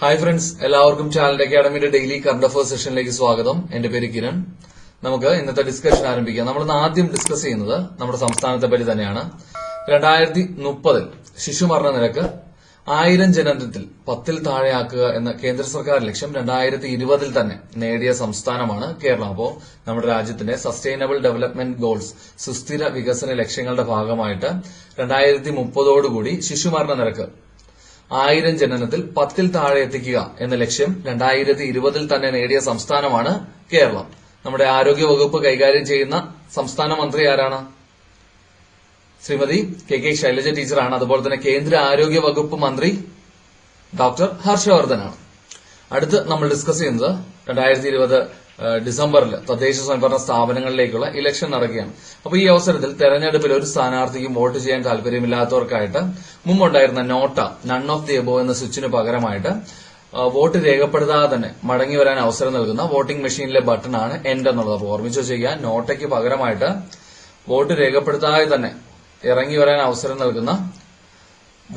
Hi friends, എല്ലാവർക്കും channel അക്കാഡമിയുടെ daily current affairs സെഷനിലേക്ക് സ്വാഗതം. എന്റെ പേര് കിരൺ. നമുക്ക് ഇന്നത്തെ ഡിസ്കഷൻ ആരംഭിക്കാം. നമ്മൾ ആദ്യം ഡിസ്കസ് ചെയ്യുന്നത് നമ്മുടെ സംസ്ഥാനത്തെ പറ്റി തന്നെയാണ്. 2030 ശിശുമരണ നിരക്ക് 1000 ജനനത്തിൽ 10ൽ താഴെയാക്കുക എന്ന കേന്ദ്ര സർക്കാർ ലക്ഷ്യം 2020 തന്നെ നേടിയ സംസ്ഥാനമാണ് കേരളം. അപ്പോൾ നമ്മുടെ രാജ്യത്തിന്റെ സസ്റ്റൈനബിൾ ഡെവലപ്മെന്റ് ഗോൾസ്, സുസ്ഥിര വികസന ലക്ഷ്യങ്ങളുടെ ഭാഗമായിട്ട് 2030 ശിശുമരണ നിരക്ക് 1000 ജനനത്തിൽ 10ൽ താഴെ എത്തിക്കുക എന്ന ലക്ഷ്യം 2020 തന്നെ നേടിയ സംസ്ഥാനമാണ് കേരളം. നമ്മുടെ ആരോഗ്യ വകുപ്പ് കൈകാര്യം ചെയ്യുന്ന സംസ്ഥാന മന്ത്രി ആരാണ്? ശ്രീമതി കെ ശൈലജ ടീച്ചറാണ്. അതുപോലെ തന്നെ കേന്ദ്ര ആരോഗ്യ വകുപ്പ് മന്ത്രി ഡോക്ടർ ഹർഷവർദ്ധനാണ്. അടുത്ത് നമ്മൾ ഡിസ്കസ് ചെയ്യുന്നത് 2020 ഡിസംബറിൽ തദ്ദേശ സ്വയംഭരണ സ്ഥാപനങ്ങളിലേക്കുള്ള ഇലക്ഷൻ നടക്കുകയാണ്. അപ്പൊ ഈ അവസരത്തിൽ തെരഞ്ഞെടുപ്പിൽ ഒരു സ്ഥാനാർത്ഥിക്കും വോട്ട് ചെയ്യാൻ താല്പര്യമില്ലാത്തവർക്കായിട്ട് മുമ്പുണ്ടായിരുന്ന NOTA none of the above എന്ന സ്വിച്ചിന് പകരമായിട്ട് വോട്ട് രേഖപ്പെടുത്താതെ തന്നെ മടങ്ങി വരാൻ അവസരം നൽകുന്ന വോട്ടിംഗ് മെഷീനിലെ ബട്ടണാണ് എൻഡ് എന്നുള്ളത്. അപ്പോൾ ഓർമ്മിച്ചു വെച്ചാൽ നോട്ടയ്ക്ക് പകരമായിട്ട് വോട്ട് രേഖപ്പെടുത്താതെ തന്നെ ഇറങ്ങി വരാൻ അവസരം നൽകുന്ന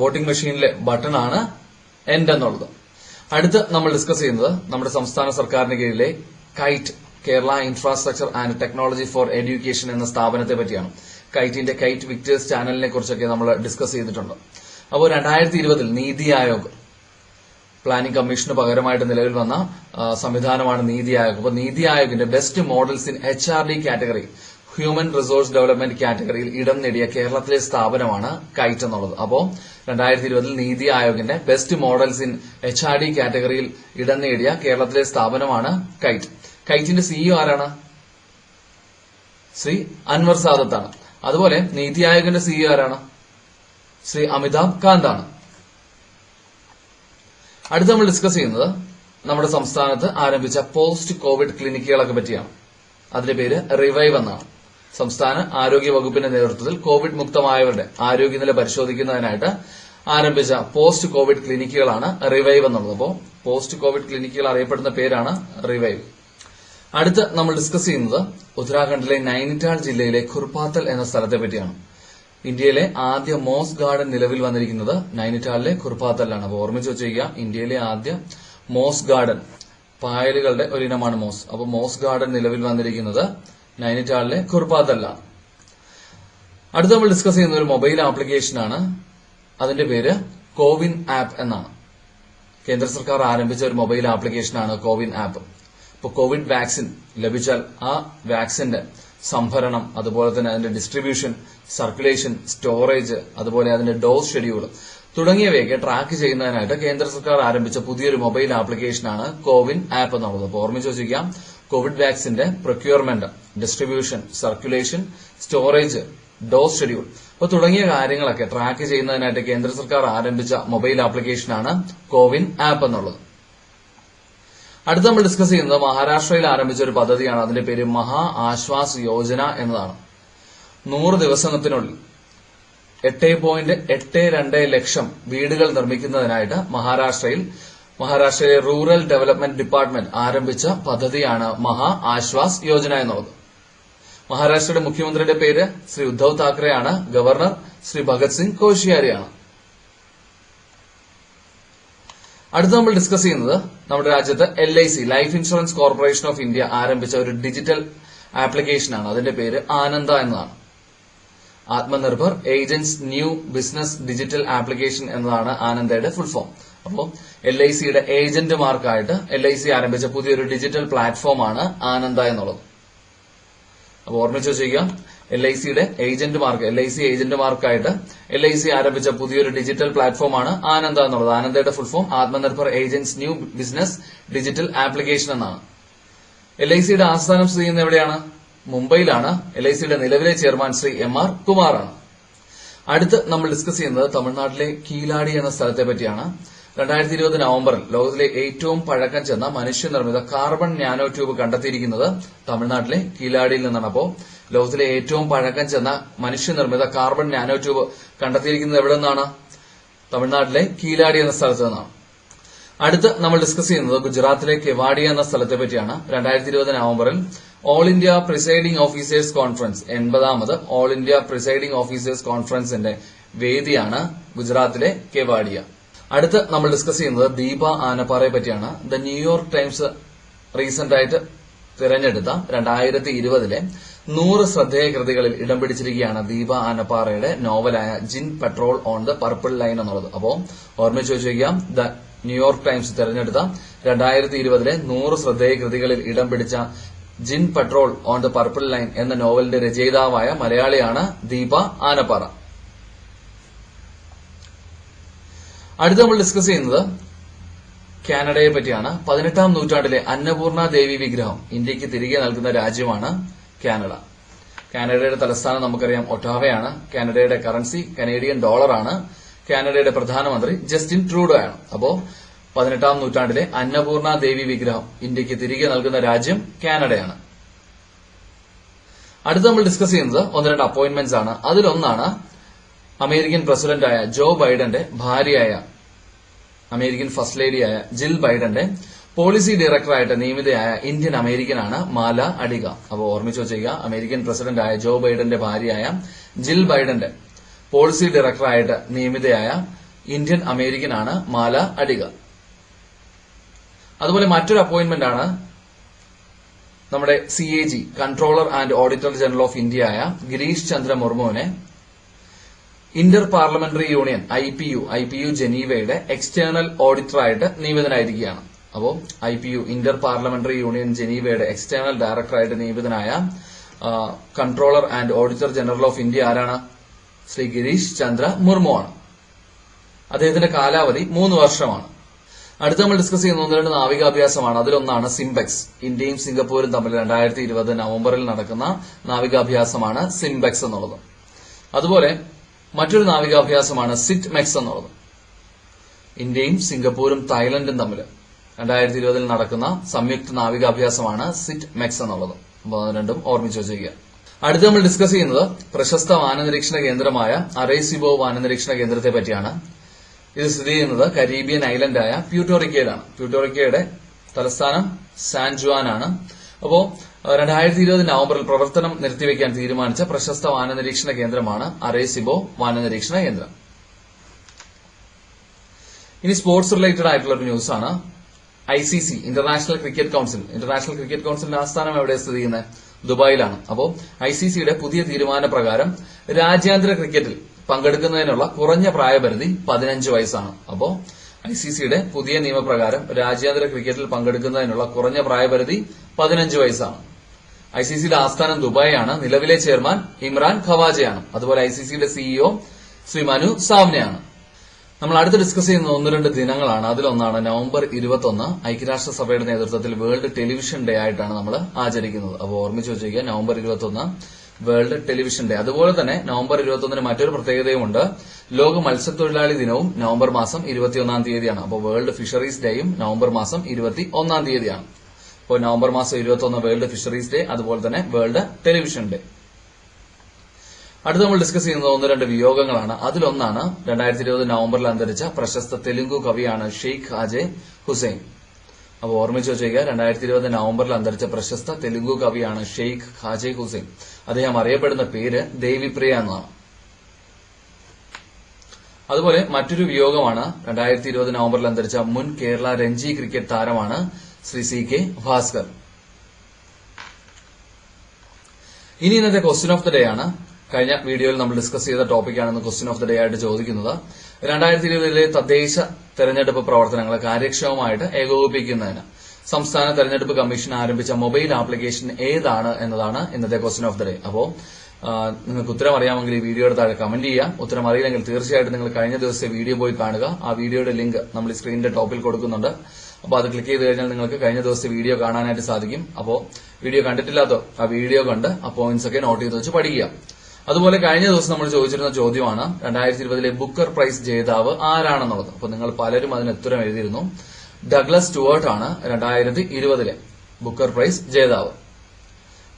വോട്ടിംഗ് മെഷീനിലെ ബട്ടണാണ് എൻഡ് എന്നുള്ളത്. അടുത്ത് നമ്മൾ ഡിസ്കസ് ചെയ്യുന്നത് നമ്മുടെ സംസ്ഥാന സർക്കാരിന് കീഴിലെ KITE Kerala infrastructure and technology for education എന്ന സ്ഥാപനത്തെ പറ്റിയാണ്. കൈറ്റിന്റെ കൈറ്റ് വിക്ടേഴ്സ് ചാനലിനെ കുറിച്ചൊക്കെ നമ്മൾ ഡിസ്കസ് ചെയ്തിട്ടുണ്ട്. അപ്പോൾ 2020 നീതി ആയോഗ് പ്ലാനിംഗ് കമ്മീഷന് പകരമായിട്ട് നിലവിൽ വന്ന സംവിധാനമാണ് നീതി ആയോഗ്. അപ്പോൾ നീതി ആയോഗിന്റെ best models in HRD category, human resource development കാറ്റഗറിയിൽ ഇടം നേടിയ കേരളത്തിലെ സ്ഥാപനമാണ് കൈറ്റ് എന്നുള്ളത്. അപ്പോൾ 2020 നീതി ആയോഗിന്റെ ബെസ്റ്റ് മോഡൽസ് ഇൻ HRD കാറ്റഗറിയിൽ ഇടം നേടിയ കേരളത്തിലെ സ്ഥാപനമാണ് കൈറ്റ്. കൈറ്റിന്റെ സിഇഒ ആരാണ്? ശ്രീ അൻവർ സാദത്താണ്. അതുപോലെ നീതി ആയോഗിന്റെ സിഇഒ ആരാണ്? ശ്രീ അമിതാഭ് കാന്ത് ആണ്. അടുത്ത് നമ്മൾ ഡിസ്കസ് ചെയ്യുന്നത് നമ്മുടെ സംസ്ഥാനത്ത് ആരംഭിച്ച പോസ്റ്റ് കോവിഡ് ക്ലിനിക്കുകളൊക്കെ പറ്റിയാണ്. അതിന്റെ പേര് റിവൈവ് എന്നാണ്. സംസ്ഥാന ആരോഗ്യ വകുപ്പിന്റെ നേതൃത്വത്തിൽ കോവിഡ് മുക്തമായവരുടെ ആരോഗ്യനില പരിശോധിക്കുന്നതിനായിട്ട് ആരംഭിച്ച പോസ്റ്റ് കോവിഡ് ക്ലിനിക്കുകളാണ് റിവൈവ് എന്നുള്ളത്. അപ്പോൾ പോസ്റ്റ് കോവിഡ് ക്ലിനിക്കുകൾ അറിയപ്പെടുന്ന പേരാണ് റിവൈവ്. അടുത്ത് നമ്മൾ ഡിസ്കസ് ചെയ്യുന്നത് ഉത്തരാഖണ്ഡിലെ നൈനിറ്റാൾ ജില്ലയിലെ ഖുർപാത്തൽ എന്ന സ്ഥലത്തെ പറ്റിയാണ്. ഇന്ത്യയിലെ ആദ്യ മോസ് ഗാർഡൻ നിലവിൽ വന്നിരിക്കുന്നത് നൈനിറ്റാളിലെ ഖുർപാത്തലിലാണ്. അപ്പോൾ ഓർമ്മിച്ച് വെച്ചിരിക്കുക, ഇന്ത്യയിലെ ആദ്യ മോസ് ഗാർഡൻ, പായലുകളുടെ ഒരിനമാണ് മോസ്. അപ്പോൾ മോസ് ഗാർഡൻ നിലവിൽ വന്നിരിക്കുന്നത് നൈനിറ്റാളിലെ ഖുർപാത്തലിലാണ്. അടുത്ത് നമ്മൾ ഡിസ്കസ് ചെയ്യുന്ന ഒരു മൊബൈൽ ആപ്ലിക്കേഷനാണ്. അതിന്റെ പേര് കോവിൻ ആപ്പ് എന്നാണ്. കേന്ദ്ര സർക്കാർ ആരംഭിച്ച ഒരു മൊബൈൽ ആപ്ലിക്കേഷനാണ് കോവിൻ ആപ്പ്. ഇപ്പോൾ കോവിഡ് വാക്സിൻ ലഭിച്ചാൽ ആ വാക്സിന്റെ സംഭരണം, അതുപോലെ തന്നെ അതിന്റെ ഡിസ്ട്രിബ്യൂഷൻ, സർക്കുലേഷൻ, സ്റ്റോറേജ്, അതുപോലെ അതിന്റെ ഡോസ് ഷെഡ്യൂൾ തുടങ്ങിയവയൊക്കെ ട്രാക്ക് ചെയ്യുന്നതിനായിട്ട് കേന്ദ്ര സർക്കാർ ആരംഭിച്ച പുതിയൊരു മൊബൈൽ ആപ്ലിക്കേഷനാണ് കോവിൻ ആപ്പ് എന്നുള്ളത്. അപ്പോൾ ഓർമ്മിച്ച് വെച്ചിരിക്കാം, കോവിഡ് വാക്സിന്റെ procurement, distribution, circulation, storage, dose schedule തുടങ്ങിയ കാര്യങ്ങളൊക്കെ ട്രാക്ക് ചെയ്യുന്നതിനായിട്ട് കേന്ദ്ര സർക്കാർ ആരംഭിച്ച മൊബൈൽ ആപ്ലിക്കേഷനാണ് കോവിൻ ആപ്പ് എന്നുള്ളത്. അടുത്ത് നമ്മൾ ഡിസ്കസ് ചെയ്യുന്നത് മഹാരാഷ്ട്രയിൽ ആരംഭിച്ച ഒരു പദ്ധതിയാണ്. അതിന്റെ പേര് മഹാ ആശ്വാസ് യോജന എന്നതാണ്. 100 ദിവസത്തിനുള്ളിൽ 8.82 ലക്ഷം വീടുകൾ നിർമ്മിക്കുന്നതിനായിട്ട് മഹാരാഷ്ട്രയിലെ റൂറൽ ഡെവലപ്മെന്റ് ഡിപ്പാർട്ട്മെന്റ് ആരംഭിച്ച പദ്ധതിയാണ് മഹാ ആശ്വാസ് യോജന എന്നുള്ളത്. മഹാരാഷ്ട്രയുടെ മുഖ്യമന്ത്രിയുടെ പേര് ശ്രീ ഉദ്ധവ് താക്കറെയാണ്. ഗവർണർ ശ്രീ ഭഗത് സിംഗ് കോഷിയാരിയാണ്. അടുത്ത് നമ്മൾ ഡിസ്കസ് ചെയ്യുന്നത് നമ്മുടെ രാജ്യത്ത് LIC life insurance corporation of India ആരംഭിച്ച ഒരു ഡിജിറ്റൽ ആപ്ലിക്കേഷനാണ്. അതിന്റെ പേര് ആനന്ദ എന്നതാണ്. Atmanirbhar agents new business digital application എന്നതാണ് ആനന്ദയുടെ ഫുൾ ഫോം. അപ്പോൾ LICയുടെ ഏജന്റുമാർക്കായിട്ട് LIC ആരംഭിച്ച പുതിയൊരു ഡിജിറ്റൽ പ്ലാറ്റ്ഫോമാണ് ആനന്ദ എന്നുള്ളത്. അപ്പോൾ ഓർമ്മിച്ച് വെച്ചിരിക്കാം, LIC ഏജന്റുമാർക്കായിട്ട് LIC ആരംഭിച്ച പുതിയൊരു ഡിജിറ്റൽ പ്ലാറ്റ്ഫോമാണ് ആനന്ദ എന്നുള്ളത്. ആനന്ദയുടെ full form Atmanirbhar agents new business digital application എന്നാണ്. LICയുടെ ആസ്ഥാനം സ്ഥിതി ചെയ്യുന്നത് എവിടെയാണ്? മുംബൈയിലാണ്. LICയുടെ നിലവിലെ ചെയർമാൻ ശ്രീ MR കുമാറാണ്. അടുത്ത് നമ്മൾ ഡിസ്കസ് ചെയ്യുന്നത് തമിഴ്നാട്ടിലെ കീലാടി എന്ന സ്ഥലത്തെ പറ്റിയാണ്. 2020 നവംബറിൽ ലോകത്തിലെ ഏറ്റവും പഴക്കം ചെന്ന മനുഷ്യനിർമ്മിത കാർബൺ നാനോ ട്യൂബ് കണ്ടെത്തിയിരിക്കുന്നത് തമിഴ്നാട്ടിലെ കീലാടിയിൽ നിന്നാണ്. അപ്പോൾ ലോകത്തിലെ ഏറ്റവും പഴക്കം ചെന്ന മനുഷ്യനിർമ്മിത കാർബൺ നാനോ ട്യൂബ് കണ്ടെത്തിയിരിക്കുന്നത് എവിടെ നിന്നാണ്? തമിഴ്നാട്ടിലെ കീലാടി എന്ന സ്ഥലത്ത് നിന്നാണ്. അടുത്ത് നമ്മൾ ഡിസ്കസ് ചെയ്യുന്നത് ഗുജറാത്തിലെ കെവാഡിയ എന്ന സ്ഥലത്തെ പറ്റിയാണ്. 2020 നവംബറിൽ all India presiding officers conference 80ാമത് ഓൾ ഇന്ത്യ പ്രിസൈഡിംഗ് ഓഫീസേഴ്സ് കോൺഫറൻസിന്റെ വേദിയാണ് ഗുജറാത്തിലെ കെവാഡിയ. അടുത്ത് നമ്മൾ ഡിസ്കസ് ചെയ്യുന്നത് ദീപ ആനപ്പാറയെ പറ്റിയാണ്. ദ ന്യൂയോർക്ക് ടൈംസ് റീസെന്റ് ആയിട്ട് തിരഞ്ഞെടുത്ത 2020 100 ശ്രദ്ധേയ കൃതികളിൽ ഇടം പിടിച്ചിരിക്കുകയാണ് ദീപ ആനപ്പാറയുടെ നോവലായ djinn patrol on the purple line എന്നുള്ളത്. അപ്പോൾ ഓർമ്മിച്ച് വെച്ചിരിക്കാം, ദ ന്യൂയോർക്ക് ടൈംസ് തിരഞ്ഞെടുത്ത 2020 100 ശ്രദ്ധേയ കൃതികളിൽ ഇടം പിടിച്ച djinn patrol on the purple line എന്ന നോവലിന്റെ രചയിതാവായ മലയാളിയാണ് ദീപ ആനപ്പാറ. അടുത്ത് നമ്മൾ ഡിസ്കസ് ചെയ്യുന്നത് കാനഡയെ പറ്റിയാണ്. 18ാം നൂറ്റാണ്ടിലെ അന്നപൂർണ ദേവി വിഗ്രഹം ഇന്ത്യക്ക് തിരികെ നൽകുന്ന രാജ്യമാണ് കാനഡ. കാനഡയുടെ തലസ്ഥാനം നമുക്കറിയാം ഒട്ടാവയാണ്. കാനഡയുടെ കറൻസി കനേഡിയൻ ഡോളറാണ്. കാനഡയുടെ പ്രധാനമന്ത്രി ജസ്റ്റിൻ ട്രൂഡോ ആണ്. അപ്പോ 18ാം നൂറ്റാണ്ടിലെ അന്നപൂർണ ദേവി വിഗ്രഹം ഇന്ത്യക്ക് തിരികെ നൽകുന്ന രാജ്യം കാനഡയാണ്. അടുത്ത് നമ്മൾ ഡിസ്കസ് ചെയ്യുന്നത് 1-2 അപ്പോയിന്റ്മെന്റ്സ് ആണ്. അതിലൊന്നാണ് അമേരിക്കൻ പ്രസിഡന്റായ ജോ ബൈഡന്റെ ഭാര്യയായ അമേരിക്കൻ ഫസ്റ്റ് ലേഡിയായ ജിൽ ബൈഡന്റെ പോളിസി ഡയറക്ടറായിട്ട് നിയമിതയായ ഇന്ത്യൻ അമേരിക്കനാണ് മാല അഡിഗ. അപ്പോൾ ഓർമ്മിച്ച് വെച്ചേക്കുക, അമേരിക്കൻ പ്രസിഡന്റായ ജോ ബൈഡന്റെ ഭാര്യയായ ജിൽ ബൈഡന്റെ പോളിസി ഡയറക്ടറായിട്ട് നിയമിതയായ ഇന്ത്യൻ അമേരിക്കനാണ് മാല അഡിഗ. അതുപോലെ മറ്റൊരു അപ്പോയിന്റ്മെന്റ് ആണ് നമ്മുടെ CAG controller and auditor general of ഇന്ത്യയായ ഗിരീഷ് ചന്ദ്ര മുർമുവിനെ ഇന്റർ പാർലമെന്ററി യൂണിയൻ IPU ജനീവയുടെ എക്സ്റ്റേണൽ ഓഡിറ്ററായിട്ട് നിയമിതനായിരിക്കുകയാണ്. അപ്പോൾ IPU ഇന്റർ പാർലമെന്ററി യൂണിയൻ ജനീവയുടെ എക്സ്റ്റേണൽ ഡയറക്ടറായിട്ട് നിയമിതനായ controller and auditor general of India ആരാണ്? ശ്രീ ഗിരീഷ് ചന്ദ്ര മുർമു ആണ്. അദ്ദേഹത്തിന്റെ കാലാവധി 3 വർഷമാണ്. അടുത്ത നമ്മൾ ഡിസ്കസ് ചെയ്യുന്ന 1-2 നാവികാഭ്യാസമാണ്. അതിലൊന്നാണ് സിംബെക്സ്. ഇന്ത്യയും സിംഗപ്പൂരും തമ്മിൽ 2020 നവംബറിൽ നടക്കുന്ന നാവികാഭ്യാസമാണ് സിംബെക്സ് എന്നുള്ളത്. അതുപോലെ മറ്റൊരു നാവികാഭ്യാസമാണ് സിറ്റ് മെക്സ് എന്നുള്ളത്. ഇന്ത്യയും സിംഗപ്പൂരും തായ്ലൻഡും തമ്മിൽ 2020 നടക്കുന്ന സംയുക്ത നാവികാഭ്യാസമാണ് സിറ്റ് മെക്സ് എന്നുള്ളത്. അപ്പോൾ അത് രണ്ടും ഓർമ്മിച്ച് വെച്ചിരിക്കുക. അടുത്ത് നമ്മൾ ഡിസ്കസ് ചെയ്യുന്നത് പ്രശസ്ത വാനനിരീക്ഷണ കേന്ദ്രമായ അറേസിബോ വാനനിരീക്ഷണ കേന്ദ്രത്തെ പറ്റിയാണ്. ഇത് സ്ഥിതി ചെയ്യുന്നത് കരീബിയൻ ഐലൻഡായ പ്യൂട്ടോറിക്കയിലാണ്. പ്യൂട്ടോറിക്കയുടെ തലസ്ഥാനം സാൻ ജുവാൻ ആണ്. അപ്പോ 2020 നവംബറിൽ പ്രവർത്തനം നിർത്തിവെക്കാൻ തീരുമാനിച്ച പ്രശസ്ത വാനനിരീക്ഷണ കേന്ദ്രമാണ് അറേസിബോ വാനനിരീക്ഷണ കേന്ദ്രം. ഇനി സ്പോർട്സ് റിലേറ്റഡ് ആയിട്ടുള്ള ഒരു ന്യൂസ് ആണ്. ICC ഇന്റർനാഷണൽ ക്രിക്കറ്റ് കൌൺസിലിന്റെ ആസ്ഥാനം എവിടെ സ്ഥിതി ചെയ്യുന്നത്? ദുബായിലാണ്. അപ്പോൾ ICCയുടെ പുതിയ തീരുമാനപ്രകാരം രാജ്യാന്തര ക്രിക്കറ്റിൽ പങ്കെടുക്കുന്നതിനുള്ള കുറഞ്ഞ പ്രായപരിധി 15 വയസ്സാണ്. അപ്പോൾ ICCയുടെ പുതിയ നിയമപ്രകാരം രാജ്യാന്തര ക്രിക്കറ്റിൽ പങ്കെടുക്കുന്നതിനുള്ള കുറഞ്ഞ പ്രായപരിധി 15 വയസ്സാണ്. ICCയുടെ ആസ്ഥാനം ദുബായിയാണ്. നിലവിലെ ചെയർമാൻ ഇമ്രാൻ ഖവാജയാണ്. അതുപോലെ ICCയുടെ CEO ശ്രീ മനു സാവ്നെയാണ്. നമ്മൾ അടുത്ത് ഡിസ്കസ് ചെയ്യുന്ന 1-2 ദിനങ്ങളാണ്. അതിലൊന്നാണ് നവംബർ 21 ഐക്യരാഷ്ട്രസഭയുടെ നേതൃത്വത്തിൽ വേൾഡ് ടെലിവിഷൻ ഡേ ആയിട്ടാണ് നമ്മൾ ആചരിക്കുന്നത്. അപ്പോൾ ഓർമ്മിച്ച് വെച്ചിരിക്കുക, നവംബർ 21 വേൾഡ് ടെലിവിഷൻ ഡേ. അതുപോലെ തന്നെ നവംബർ 21 മറ്റൊരു പ്രത്യേകതയുമുണ്ട്. ലോക മത്സ്യത്തൊഴിലാളി ദിനവും നവംബർ മാസം 21 തീയതിയാണ്. അപ്പോൾ വേൾഡ് ഫിഷറീസ് ഡേയും നവംബർ മാസം 21 തീയതിയാണ്. അപ്പോൾ നവംബർ മാസം 21 വേൾഡ് ഫിഷറീസ് ഡേ, അതുപോലെ തന്നെ വേൾഡ് ടെലിവിഷൻ ഡേ. അടുത്ത് നമ്മൾ ഡിസ്കസ് ചെയ്യുന്നത് 1-2 വിയോഗങ്ങളാണ്. അതിലൊന്നാണ് 2020 നവംബറിൽ അന്തരിച്ച പ്രശസ്ത തെലുങ്കു കവിയാണ് ഷെയ്ഖ് ഖാജെ ഹുസൈൻ. അപ്പോൾ ഓർമ്മിച്ച് വെച്ചേക്കുക, 2020 നവംബറിൽ അന്തരിച്ച പ്രശസ്ത തെലുങ്കു കവിയാണ് ഷെയ്ഖ് ഖാജെ ഹുസൈൻ. അദ്ദേഹം അറിയപ്പെടുന്ന പേര് ദേവിപ്രിയ എന്നാണ്. അതുപോലെ മറ്റൊരു വിയോഗമാണ് 2020 നവംബറിൽ അന്തരിച്ച മുൻ കേരള രഞ്ജി ക്രിക്കറ്റ് താരമാണ് ശ്രീ CK ഭാസ്കർ. ഇനി ഇന്നത്തെ ക്വസ്റ്റ്യൻ ഓഫ് ദ ഡേ ആണ്. കഴിഞ്ഞ വീഡിയോയിൽ നമ്മൾ ഡിസ്കസ് ചെയ്ത ടോപ്പിക്കാണ് ക്വസ്റ്റ്യൻ ഓഫ് ദ ഡേ ആയിട്ട് ചോദിക്കുന്നത്. 2020 തദ്ദേശ തെരഞ്ഞെടുപ്പ് പ്രവർത്തനങ്ങൾ കാര്യക്ഷമമായിട്ട് ഏകോപിപ്പിക്കുന്നതിന് സംസ്ഥാന തെരഞ്ഞെടുപ്പ് കമ്മീഷൻ ആരംഭിച്ച മൊബൈൽ ആപ്ലിക്കേഷൻ ഏതാണ് എന്നതാണ് ഇന്നത്തെ ക്വസ്റ്റ്യൻ ഓഫ് ദ ഡേ. അപ്പോൾ നിങ്ങൾക്ക് ഉത്തരം അറിയാമെങ്കിൽ ഈ വീഡിയോയുടെ താഴെ കമന്റ് ചെയ്യാം. ഉത്തരം അറിയില്ലെങ്കിൽ തീർച്ചയായിട്ടും നിങ്ങൾ കഴിഞ്ഞ ദിവസത്തെ വീഡിയോ പോയി കാണുക. ആ വീഡിയോയുടെ ലിങ്ക് നമ്മൾ ഈ സ്ക്രീനിന്റെ ടോപ്പിൽ കൊടുക്കുന്നുണ്ട്. അപ്പോൾ അത് ക്ലിക്ക് ചെയ്ത് കഴിഞ്ഞാൽ നിങ്ങൾക്ക് കഴിഞ്ഞ ദിവസത്തെ വീഡിയോ കാണാനായിട്ട് സാധിക്കും. അപ്പോൾ വീഡിയോ കണ്ടിട്ടില്ലാത്തോ ആ വീഡിയോ കണ്ട് ആ പോയിന്റ്സ് ഒക്കെ നോട്ട് ചെയ്ത് വെച്ച് പഠിക്കുക. അതുപോലെ കഴിഞ്ഞ ദിവസം നമ്മൾ ചോദിച്ചിരുന്ന ചോദ്യമാണ് 2020 ബുക്കർ പ്രൈസ് ജേതാവ് ആരാണെന്നുള്ളത്. അപ്പോൾ നിങ്ങൾ പലരും അതിന് ഉത്തരം എഴുതിയിരുന്നു. ഡഗ്ലസ് സ്റ്റുവർട്ട് ആണ് 2020 ബുക്കർ പ്രൈസ് ജേതാവ്.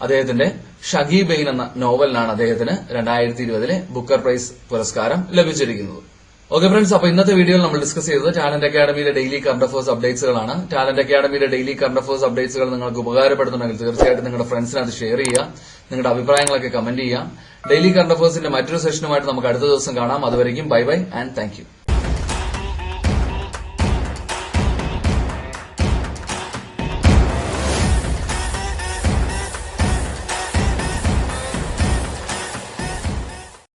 അദ്ദേഹത്തിന്റെ ഷഗി ബെയിൻ എന്ന നോവലിനാണ് അദ്ദേഹത്തിന് 2020 ബുക്കർ പ്രൈസ് പുരസ്കാരം ലഭിച്ചിരിക്കുന്നത്. ഓക്കെ ഫ്രണ്ട്സ്, അപ്പൊ ഇന്നത്തെ വീഡിയോയിൽ നമ്മൾ ഡിസ്കസ് ചെയ്തത് ടാലന്റ് അക്കാഡമിയിലെ ഡെയിലി കറണ്ട് അഫേഴ്സ് അപ്ഡേറ്റ്സുകളാണ്. ടാലന്റ് അക്കാഡമിയിലെ ഡെയിലി കറണ്ട് അഫേഴ്സ് അപ്ഡേറ്റ്സുകൾ നിങ്ങൾക്ക് ഉപകാരപ്പെടുന്നുണ്ടെങ്കിൽ തീർച്ചയായിട്ടും നിങ്ങളുടെ ഫ്രണ്ട്സിന് അത് ഷെയർ ചെയ്യുക. നിങ്ങളുടെ അഭിപ്രായങ്ങളൊക്കെ കമന്റ് ചെയ്യാം. ഡെയിലി കറണ്ട് അഫേഴ്സിന്റെ മറ്റൊരു സെഷനുമായിട്ട് നമുക്ക് അടുത്ത ദിവസം കാണാം. അതുവരെയും bye bye and thank you.